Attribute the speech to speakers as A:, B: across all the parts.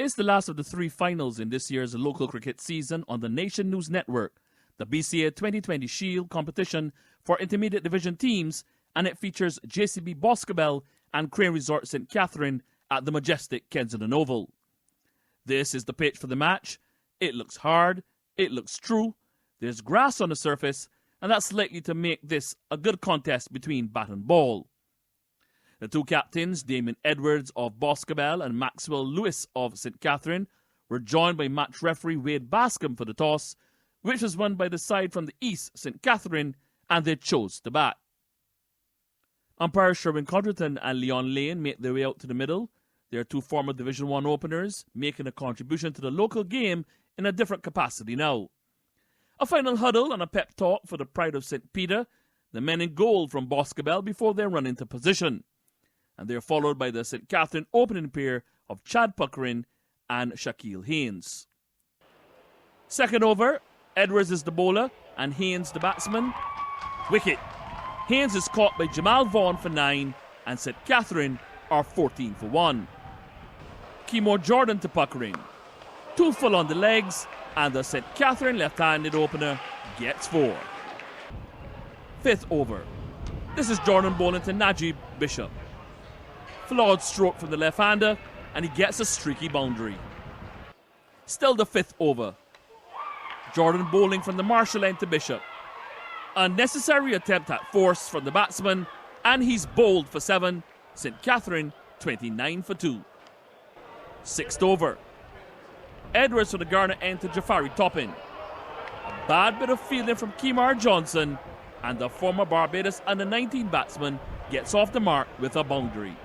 A: It's the last of the three finals in this year's local cricket season on the Nation News Network, the BCA 2020 Shield competition for intermediate division teams, and it features JCB Boscobelle and Crane Resort St Catherine at the majestic Kensington Oval. This is the pitch for the match. It looks hard, it looks true, there's grass on the surface, and that's likely to make this a good contest between bat and ball. The two captains, Damien Edwards of Boscobelle and Maxwell Lewis of St Catherine, were joined by match referee Wade Bascom for the toss, which was won by the side from the east, St Catherine, and they chose to bat. Umpires Sherwin Condriton and Leon Lane make their way out to the middle. They are two former Division 1 openers, making a contribution to the local game in a different capacity now. A final huddle and a pep talk for the pride of St Peter, the men in goal from Boscobelle, before they run into position. And they are followed by the St Catherine opening pair of Chad Puckering and Shaquille Haynes. Second over, Edwards is the bowler and Haynes the batsman. Wicket. Haynes is caught by Jamal Vaughan for 9 and St Catherine are 14 for 1. Kemo Jordan to Puckering. 2 full on the legs and the St Catherine left-handed opener gets 4. Fifth over. This is Jordan bowling to Najib Bishop. Flawed stroke from the left-hander and he gets a streaky boundary. Still the fifth over. Jordan bowling from the marshal end to Bishop. Unnecessary attempt at force from the batsman and he's bowled for 7. St Catherine 29 for 2. Sixth over. Edwards from the Garner end to Jafari Toppin. A bad bit of fielding from Kemar Johnson and the former Barbados under-19 batsman gets off the mark with a boundary.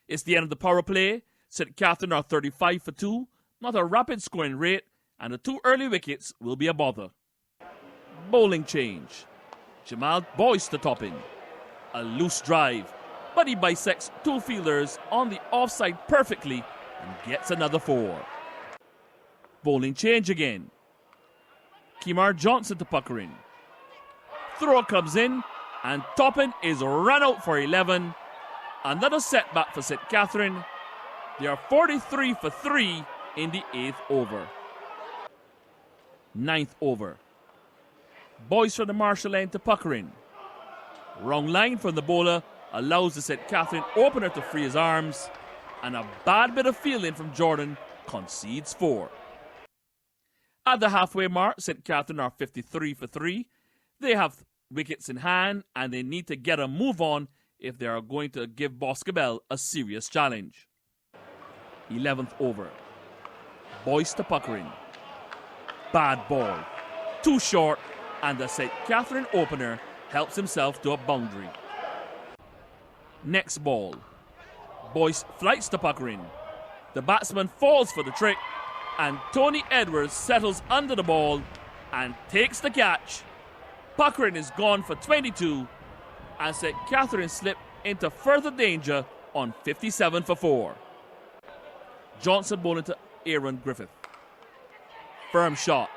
A: It's the end of the power play. St Catherine are 35 for 2, not a rapid scoring rate, and the 2 early wickets will be a bother. Bowling change. Jamal Boyce to Toppin. A loose drive, but he bisects 2 fielders on the offside perfectly and gets another 4. Bowling change again. Kemar Johnson to Puckering. Throw comes in and Toppin is run out for 11. Another setback for St Catherine. They are 43 for 3 in the 8th over. 9th over. Boyce from the marshal end to Puckering. Wrong line from the bowler allows the St Catherine opener to free his arms, and a bad bit of fielding from Jordan concedes 4. At the halfway mark, St Catherine are 53 for 3. They have wickets in hand and they need to get a move on if they are going to give Boscobelle a serious challenge. 11th over. Boyce to Puckering. Bad ball. Too short, and the St Catherine opener helps himself to a boundary. Next ball. Boyce flights to Puckering. The batsman falls for the trick, and Tony Edwards settles under the ball and takes the catch. Puckering is gone for 22, and St Catherine slip into further danger on 57 for 4. Johnson bowling to Aaron Griffith. Firm shot,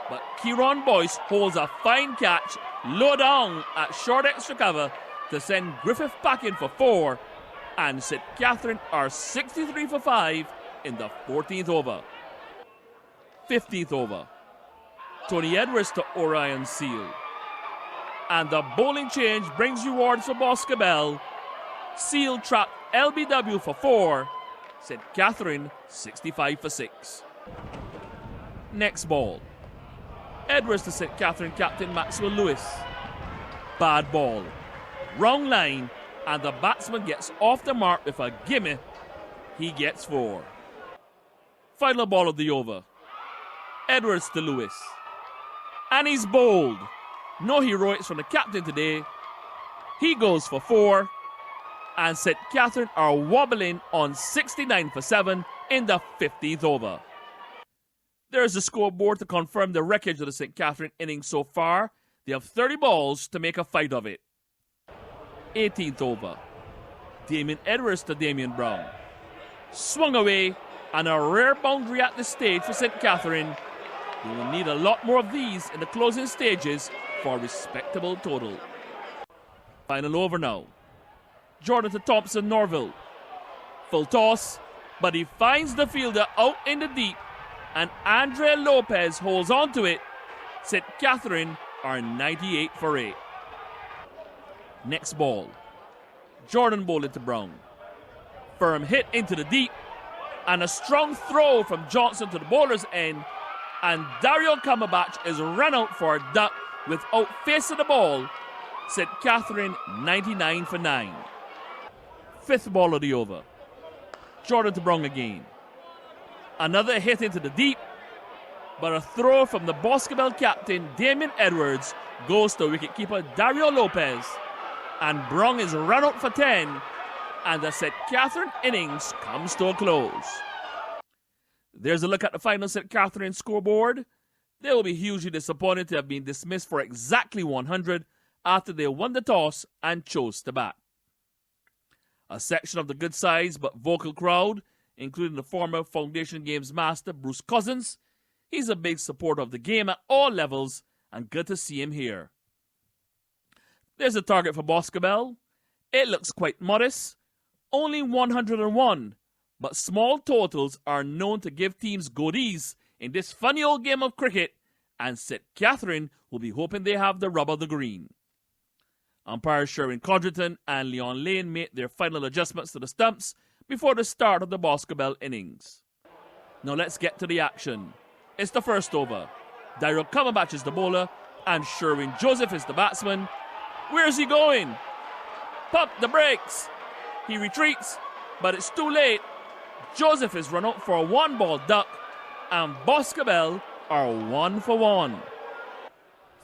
A: but Kieron Boyce holds a fine catch low down at short extra cover to send Griffith packing for 4, and St Catherine are 63 for 5 in the 14th over. 15th over. Tony Edwards to Orion Seal. And the bowling change brings rewards for Boscobelle. Seal trapped LBW for 4. St Catherine 65 for 6. Next ball. Edwards to St Catherine captain Maxwell Lewis. Bad ball. Wrong line, and the batsman gets off the mark with a gimme. He gets 4. Final ball of the over. Edwards to Lewis. And he's bowled. No heroics from the captain today. He goes for 4. And St Catherine are wobbling on 69 for 7 in the 15th over. There is a scoreboard to confirm the wreckage of the St Catherine innings so far. They have 30 balls to make a fight of it. 18th over. Damien Edwards to Damien Brown. Swung away, and a rare boundary at this stage for St Catherine. They will need a lot more of these in the closing stages for a respectable total. Final over now. Jordan to Thompson Norville. Full toss, but he finds the fielder out in the deep, and Adriel Lopez holds on to it. St Catherine are 98 for 8. Next ball. Jordan bowled to Brown. Firm hit into the deep, and a strong throw from Johnson to the bowler's end, and Dario Cumberbatch is run out for a duck without facing the ball. St Catherine 99 for 9. Fifth ball of the over. Jordan to Brown again. Another hit into the deep, but a throw from the Boscobelle captain Damien Edwards goes to wicketkeeper Dario Lopez, and Brown is run out for 10, and the St Catherine innings comes to a close. There's a look at the final St Catherine scoreboard. They will be hugely disappointed to have been dismissed for exactly 100 after they won the toss and chose to bat. A section of the good-sized but vocal crowd, including the former Foundation Games master Bruce Cousins. He's a big supporter of the game at all levels, and good to see him here. There's a target for Boscobelle. It looks quite modest, only 101, but small totals are known to give teams goodies in this funny old game of cricket, and St Catherine will be hoping they have the rub of the green. Umpires Sherwin Codrington and Leon Lane made their final adjustments to the stumps before the start of the Boscobelle innings. Now let's get to the action. It's the first over. Dario Cumberbatch is the bowler, and Sherwin Joseph is the batsman. Where's he going? Pump the brakes. He retreats, but it's too late. Joseph is run out for a one-ball duck, and Boscobelle are 1 for 1.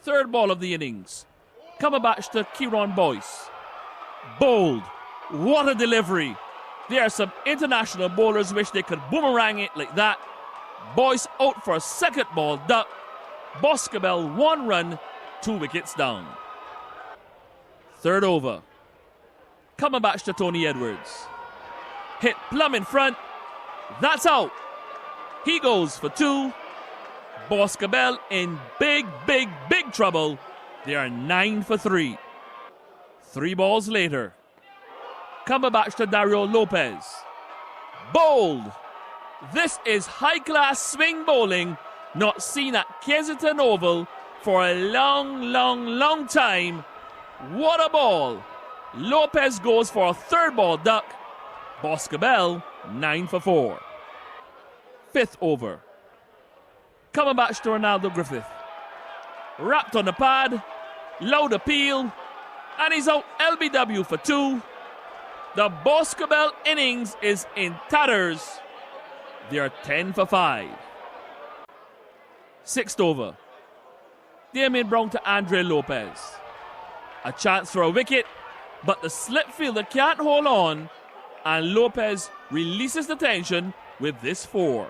A: Third ball of the innings. Cumberbatch to Kieron Boyce. Bowled. What a delivery. There are some international bowlers wish they could boomerang it like that. Boyce out for a second ball duck. Boscobelle 1 run, 2 wickets down. Third over. Cumberbatch to Tony Edwards. Hit plumb in front. That's out. He goes for 2. Boscobelle in big trouble. They are 9 for 3. 3 balls later. Cumberbatch to Dario Lopez. Bowled. This is high-class swing bowling not seen at Kensington Oval for a long time. What a ball. Lopez goes for a third ball duck. Boscobelle 9 for 4. Fifth over. Cumberbatch to Ronaldo Griffith. Wrapped on the pad. Loud appeal. And he's out LBW for 2. The Boscobelle innings is in tatters. They are 10 for 5. Sixth over. Damien Brown to Adriel Lopez. A chance for a wicket, but the slip fielder can't hold on, and Lopez releases the tension with this 4.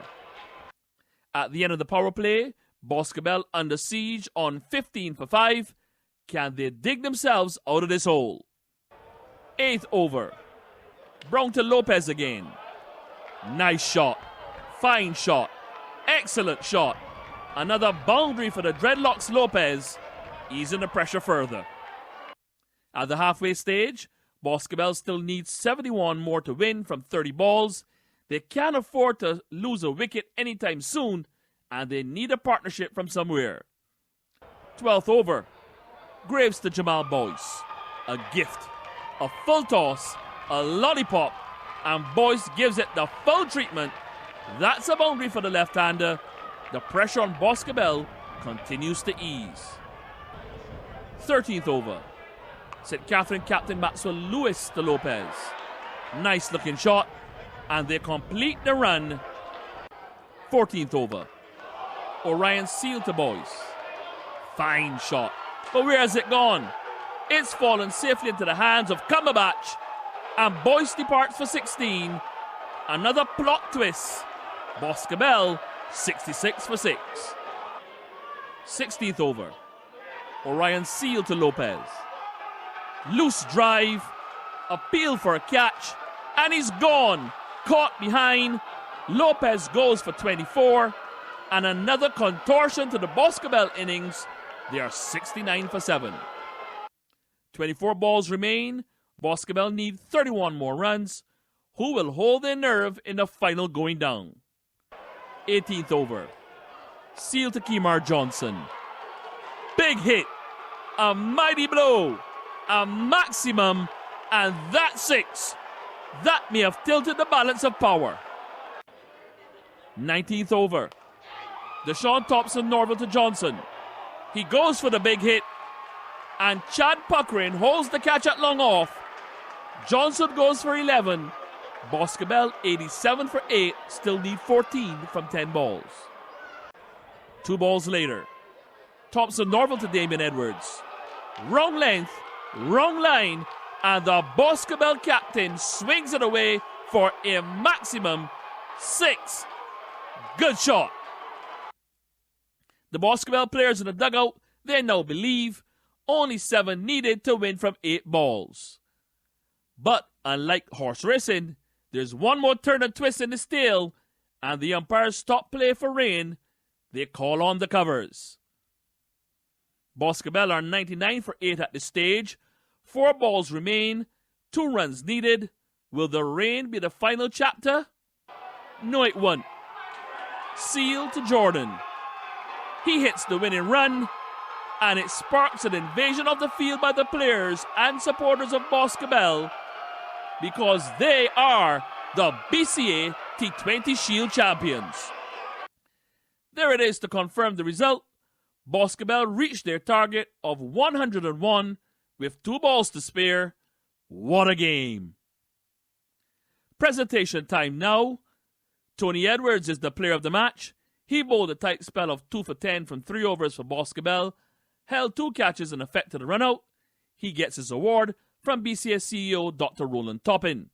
A: At the end of the power play, Boscobelle under siege on 15 for 5. Can they dig themselves out of this hole? Eighth over. Brown to Lopez again. Nice shot. Fine shot. Excellent shot. Another boundary for the Dreadlocks Lopez, easing the pressure further. At the halfway stage, Boscobelle still needs 71 more to win from 30 balls. They can't afford to lose a wicket anytime soon, and they need a partnership from somewhere. 12th over. Graves to Jamal Boyce. A gift. A full toss. A lollipop. And Boyce gives it the full treatment. That's a boundary for the left-hander. The pressure on Boscobelle continues to ease. 13th over. St Catherine captain batsman Lewis to Lopez. Nice looking shot. And they complete the run. 14th over. Orion Seal to Boyce. Fine shot. But where has it gone? It's fallen safely into the hands of Cumberbatch. And Boyce departs for 16. Another plot twist. Boscobelle 66 for 6. 16th over. Orion Seal to Lopez. Loose drive. Appeal for a catch. And he's gone. Caught behind. Lopez goes for 24. And another contortion to the Boscobelle innings. They are 69 for 7. 24 balls remain. Boscobelle need 31 more runs. who will hold their nerve in the final going down. 18th over. Seal to Kemar Johnson. Big hit. A mighty blow. A maximum. And that's 6. That may have tilted the balance of power. 19th over. Deshaun Thompson Norville to Johnson. He goes for the big hit. And Chad Puckrin holds the catch at long off. Johnson goes for 11. Boscobelle 87 for 8. Still need 14 from 10 balls. 2 balls later. Thompson Norville to Damien Edwards. Wrong length, wrong line, and the Boscobelle captain swings it away for a maximum 6. Good shot. The Boscobelle players in the dugout, they now believe only 7 needed to win from 8 balls. But unlike horse racing, there's one more turn and twist in the tail, and the umpires stop play for rain. They call on the covers. Boscobelle are 99 for 8 at this stage. 4 balls remain, 2 runs needed. Will the rain be the final chapter? No, it won't. Seal to Jordan. He hits the winning run, and it sparks an invasion of the field by the players and supporters of Boscobelle, because they are the BCA T20 Shield champions. There it is to confirm the result. Boscobelle reached their target of 101 with 2 balls to spare. What a game. Presentation time now. Tony Edwards is the player of the match. He bowled a tight spell of 2 for 10 from 3 overs for Boscobelle, held 2 catches and effected a run-out. He gets his award from BCA CEO Dr. Roland Toppin.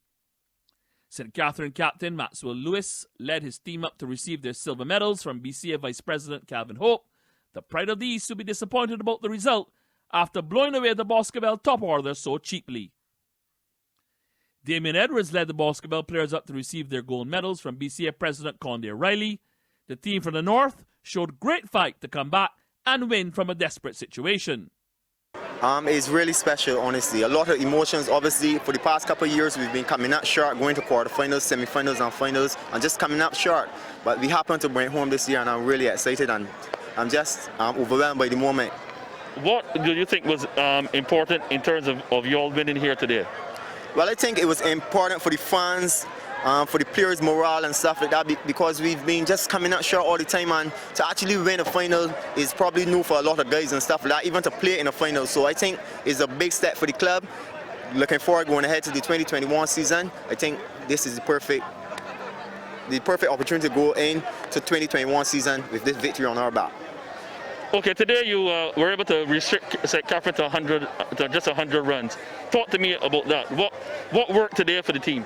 A: St Catherine captain Maxwell Lewis led his team up to receive their silver medals from BCA Vice President Calvin Hope. The pride of the East will be disappointed about the result after blowing away the Boscobelle top order so cheaply. Damien Edwards led the Boscobelle players up to receive their gold medals from BCA President Conde Riley. The team from the north showed great fight to come back and win from a desperate situation.
B: It's really special, honestly. A lot of emotions, obviously. For the past couple of years, we've been coming up short, going to quarterfinals, semi-finals, and finals, and just coming up short. But we happen to bring it home this year, and I'm really excited, and I'm just overwhelmed by the moment.
C: What do you think was important in terms of you all winning here today?
B: Well, I think it was important for the fans, for the players' morale and stuff like that, because we've been just coming out short all the time, and to actually win a final is probably new for a lot of guys and stuff like that, even to play in a final. So I think it's a big step for the club. Looking forward going ahead to the 2021 season. I think this is the perfect opportunity to go in to 2021 season with this victory on our back.
C: Okay, today you were able to restrict St Catherine to just 100 runs. Talk to me about that. What worked today for the team?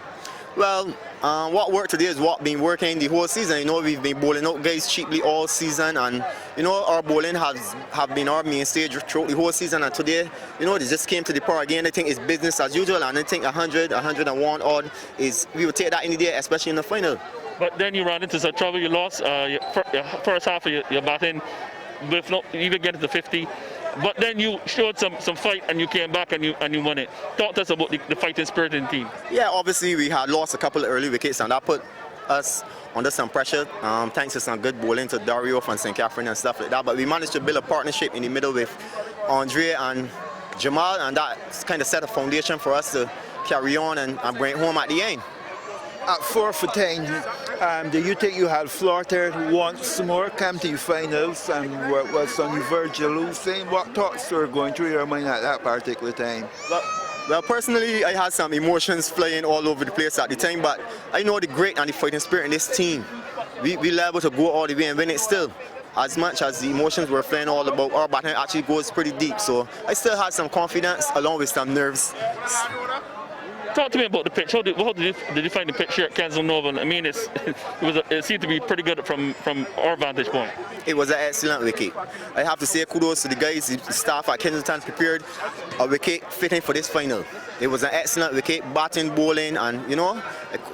B: Well, what worked today is what been working the whole season. You know, we've been bowling out guys cheaply all season, and you know our bowling have been our mainstay throughout the whole season. And today, you know, they just came to the par again. I think it's business as usual, and I think 100, 101 odd is we will take that any day, especially in the final.
C: But then you ran into some trouble. You lost your first half of your batting, with not even getting to 50. But then you showed some fight, and you came back and you won it. Talk to us about the fighting spirit in the team.
B: Yeah, obviously we had lost a couple of early wickets, and that put us under some pressure. Thanks to some good bowling to Dario from St Catherine and stuff like that. But we managed to build a partnership in the middle with Andre and Jamal, and that kind of set a foundation for us to carry on and bring it home at the end.
D: At 4 for 10, do you think you had flirted once more, come to the finals, and was on the verge of losing? What thoughts were going through your mind at that particular time?
B: Well, personally, I had some emotions flying all over the place at the time, but I know the great and the fighting spirit in this team. We were able to go all the way and win it still. As much as the emotions were flying all about, our batting actually goes pretty deep, so I still had some confidence along with some nerves.
C: Talk to me about the pitch. How did you find the pitch here at Kensington Oval? I mean, it seemed to be pretty good from our vantage point.
B: It was an excellent wicket. I have to say kudos to the guys, the staff at Kensington prepared a wicket fitting for this final. It was an excellent wicket, batting, bowling, and you know,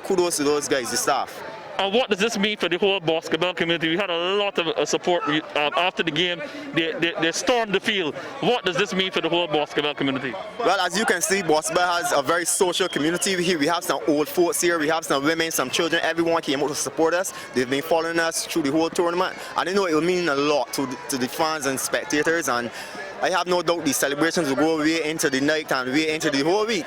B: kudos to those guys, the staff.
C: And what does this mean for the whole Boscobelle community? We had a lot of support after the game. They stormed the field. What does this mean for the whole Boscobelle community?
B: Well, as you can see, Boscobelle has a very social community here. We have some old folks here, we have some women, some children. Everyone came out to support us. They've been following us through the whole tournament. And I know it will mean a lot to the fans and spectators. And I have no doubt these celebrations will go way into the night and way into the whole week.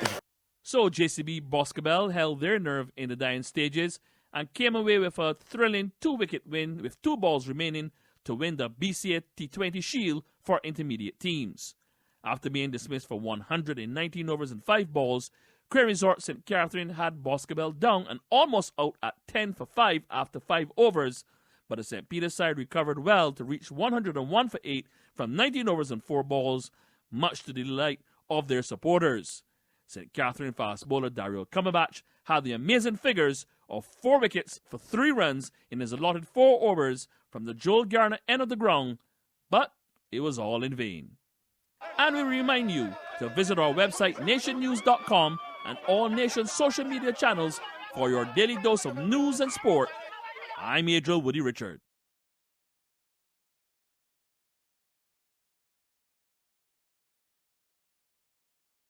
A: So JCB Boscobelle held their nerve in the dying stages and came away with a thrilling 2-wicket win with 2 balls remaining to win the BCA T20 Shield for intermediate teams. After being dismissed for 119 overs and 5 balls, Queen Resort St Catherine had Boscobelle down and almost out at 10 for 5 after 5 overs, but the St. Peter's side recovered well to reach 101 for 8 from 19 overs and 4 balls, much to the delight of their supporters. St. Catherine fast bowler Adriel Woody had the amazing figures of 4 wickets for 3 runs in his allotted 4 overs from the Joel Garner end of the ground, but it was all in vain. And we remind you to visit our website nationnews.com and all Nation social media channels for your daily dose of news and sport. I'm Adriel Woody Richard.